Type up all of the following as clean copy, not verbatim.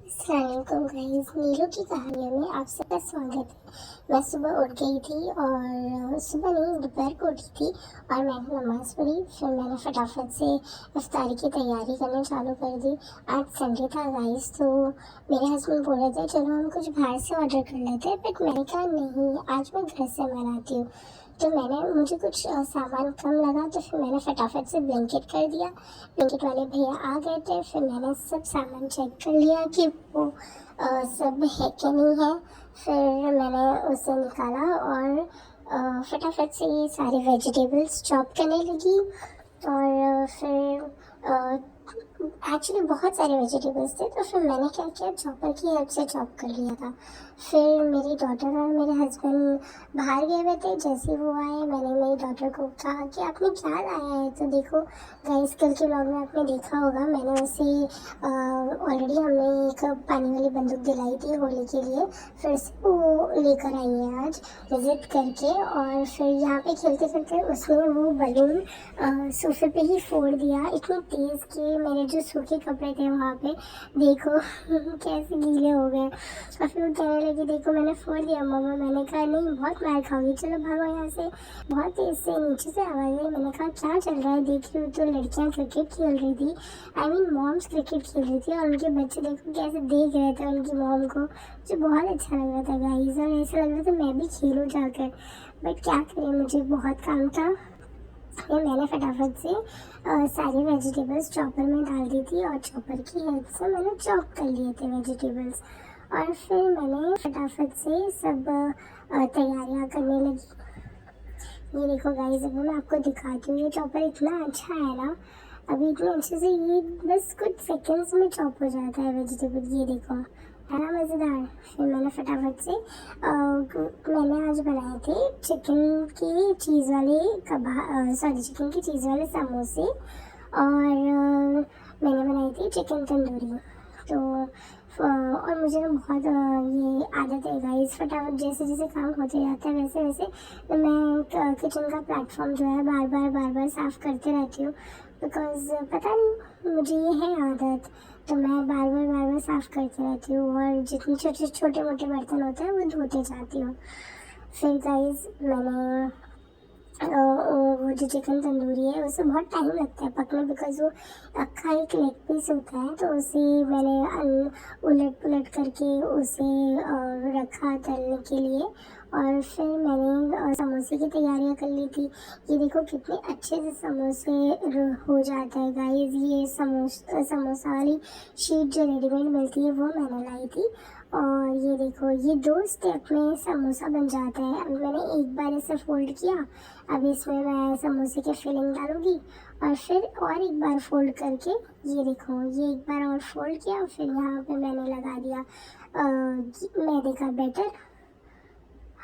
अस्सलामुअलैकुम गाइस, नीलू की कहानियों में आप सबका स्वागत है। मैं सुबह उठ गई थी और सुबह नहीं दोपहर को उठी थी और मैंने नमाज़ पढ़ी। फिर मैंने फटाफट से इफ्तारी की तैयारी करना चालू कर दी। आज संडे था गाइस, तो मेरे हस्बैंड बोल रहे थे चलो हम कुछ बाहर से ऑर्डर कर लेते हैं, बट मैंने कहा नहीं, आज मैं घर से बनाती हूँ। तो मुझे कुछ सामान कम लगा, तो फिर मैंने फटाफट से ब्लैंकेट कर दिया। ब्लैंकेट वाले भैया आ गए थे, फिर मैंने सब सामान चेक कर लिया कि वो सब है कि नहीं है। फिर मैंने उसे निकाला और फटाफट से ये सारे वेजिटेबल्स चॉप करने लगी। और फिर एक्चुअली बहुत सारे वेजिटेबल्स थे, तो फिर मैंने क्या किया, चॉपर की हेल्प से चॉप कर लिया था। फिर मेरी डॉटर और मेरे हस्बैंड बाहर गए हुए थे। जैसे ही वो आए, मैंने मेरी डॉटर को कहा कि आपने क्या लाया है। तो देखो गाइस, कल के व्लॉग में आपने देखा होगा, मैंने उसे ऑलरेडी हमने एक पानी वाली बंदूक दिलाई थी होली के लिए। फिर से वो लेकर आई है आज विजिट करके, और फिर यहाँ पे खेलते खेलते उसने वो बलून सोफे पे ही फोड़ दिया इतनी तेज़ कि मेरे जो सूखे कपड़े थे वहाँ पे देखो कैसे गीले हो गए। और फिर वो कहने लगी देखो मैंने फोड़ दिया मम्मा। मैंने कहा नहीं, बहुत मार खाओगी, चलो भागो यहाँ से। बहुत तेज से नीचे से आवाज़ आई। मैंने कहा क्या चल रहा है। देख रही हूँ तो लड़कियाँ क्रिकेट खेल रही थी, आई मीन मॉम्स क्रिकेट खेल रही थी, और उनके बच्चे देखो कैसे देख रहे थे उनकी मॉम को। मुझे बहुत अच्छा लग रहा था गाइस, और ऐसा लग रहा था मैं भी खेलूँ जाकर, बट क्या करें, मुझे बहुत काम था। फिर मैंने फटाफट से सारी वेजिटेबल्स चॉपर में डाल दी थी, और चॉपर की हेल्प से मैंने चॉप कर लिए थे वेजिटेबल्स। और फिर मैंने फटाफट से सब तैयारियां करने लगी। ये देखो गाइस, अभी मैं आपको दिखाती हूँ, ये चॉपर इतना अच्छा है ना, अभी इतने अच्छे से ये बस कुछ सेकंड्स में चॉप हो जाता है वेजिटेबल। ये देखो है ना मज़ेदार। फिर मैंने फटाफट से मैंने आज बनाए थे चिकन की चीज़ वाले चिकन की चीज़ वाले समोसे, और मैंने बनाई थी चिकन तंदूरी। तो और मुझे ना बहुत ये आदत है गाइस, फटाफट जैसे जैसे काम होते जाता है वैसे वैसे मैं किचन का प्लेटफॉर्म जो है बार बार साफ़ करते रहती हूँ। बिकॉज़ पता नहीं, मुझे ये है आदत, तो मैं बार बार साफ़ करती रहती हूँ, और जितने छोटे मोटे बर्तन होते हैं वो धोते जाती हूँ। फिर गाइस मैंने वो जो चिकन तंदूरी है उसे बहुत टाइम लगता है पकने, बिकॉज वो अक्खा एक लेग पीस होता है, तो उसे मैंने उलट पुलट करके उसे रखा तलने के लिए। और फिर मैंने समोसे की तैयारियां कर ली थी। ये देखो कितने अच्छे से समोसे हो जाता है गाइस। ये समोसा वाली शीट जो रेडीमेड मिलती है वो मैंने लाई थी, और ये देखो ये 2 स्टेप में समोसा बन जाता है। अभी मैंने एक बार इसे फोल्ड किया, अब इसमें मैं समोसे की फिलिंग डालूंगी, और फिर और एक बार फोल्ड करके ये देखो ये एक बार और फोल्ड किया, फिर यहाँ पे मैंने लगा दिया मैदे का बैटर।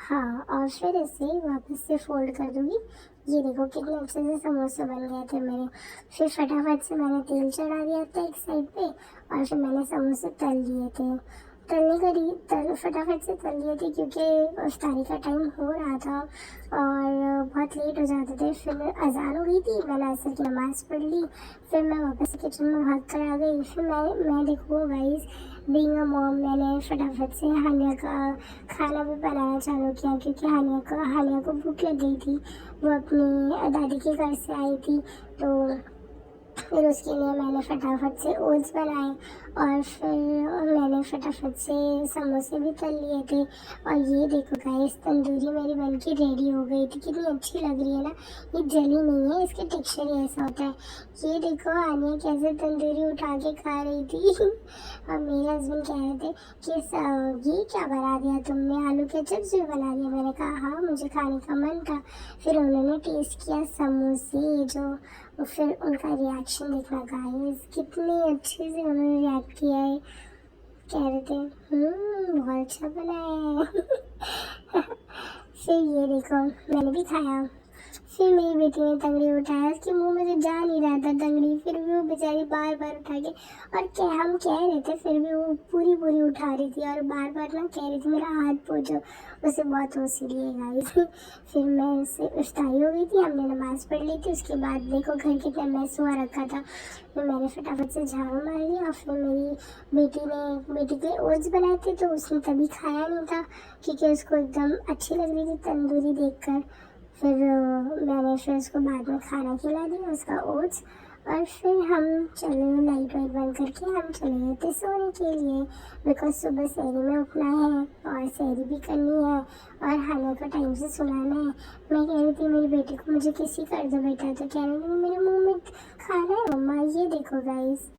हाँ, और फिर इसे वापस से फोल्ड कर दूंगी। ये देखो कितने अच्छे से समोसे बन गए थे मेरे। फिर फटाफट से मैंने तेल चढ़ा दिया था एक साइड पे, और फिर मैंने समोसे तल लिए थे। फटाफट से तल लिए थे क्योंकि इफ्तारी का टाइम हो रहा था और बहुत लेट हो जाते थे। फिर अजान हो गई थी, मैंने असर की नमाज़ पढ़ ली, फिर मैं वापस किचन में भाग कर आ गई। फिर मैं देखो गाइस, बीइंग अ मॉम, मैंने फटाफट से हानिया का खाना भी बनाना चालू किया, क्योंकि हानिया को भूख लग गई थी। वो अपनी दादी के घर से आई थी, तो फिर उसके लिए मैंने फटाफट से ओट्स बनाए, और फिर मैंने फटाफट से समोसे भी तल लिए थे। और ये देखो गाइस, तंदूरी मेरी बनके रेडी हो गई थी। कितनी अच्छी लग रही है ना, ये जली नहीं है, इसका टेक्सचर ही ऐसा होता है। ये देखो आनिया कैसे तंदूरी उठा के खा रही थी और मेरे हस्बैंड कह रहे थे कि ये क्या बना दिया तुमने, आलू के चिप्स भी बना दिए। मैंने कहा हाँ, मुझे खाने का मन था। फिर उन्होंने टेस्ट किया समोसे जो, फिर उनका रिएक्शन देखना गाइस, कितने अच्छे से उन्होंने रिएक्ट किया है। कह रहे थे बहुत अच्छा बना है फिर ये देखो मैंने भी खाया। फिर मेरी बेटी ने तंगड़ी उठाया, उसके मुंह में तो जा नहीं रहा था तंगड़ी, फिर भी वो बेचारी बार बार उठा के, और क्या हम कह रहे थे फिर भी वो पूरी पूरी उठा रही थी और बार बार ना कह रही थी मेरा हाथ पोछो। उसे बहुत हौसली है गाइस। फिर मैं उससे उस्ताई हो गई थी, हमने नमाज़ पढ़ ली थी। उसके बाद देखो घर कितना मैस हुआ रखा था, फिर मैंने फटाफट से झाड़ू मार लिया। और फिर मेरी बेटी के ओट्स बनाए थे तो उसने तभी खाया नहीं था क्योंकि उसको एकदम अच्छी लग रही थी तंदूरी देखकर। फिर मैंने फिर उसको बाद में खाना खिला दिया उसका ओट्स। और फिर हम चले लाइट वाइट बंद करके हम चले गए थे सोने के लिए, बिकॉज सुबह सहरी में उठना है और सहरी भी करनी है और हाना को टाइम से सुलाना है। मैं कह रही थी मेरी बेटी को मुझे किसी कर दो बेटा, तो कह रही थी मेरे मुंह में खाना है मम्मा। ये देखो गाइस।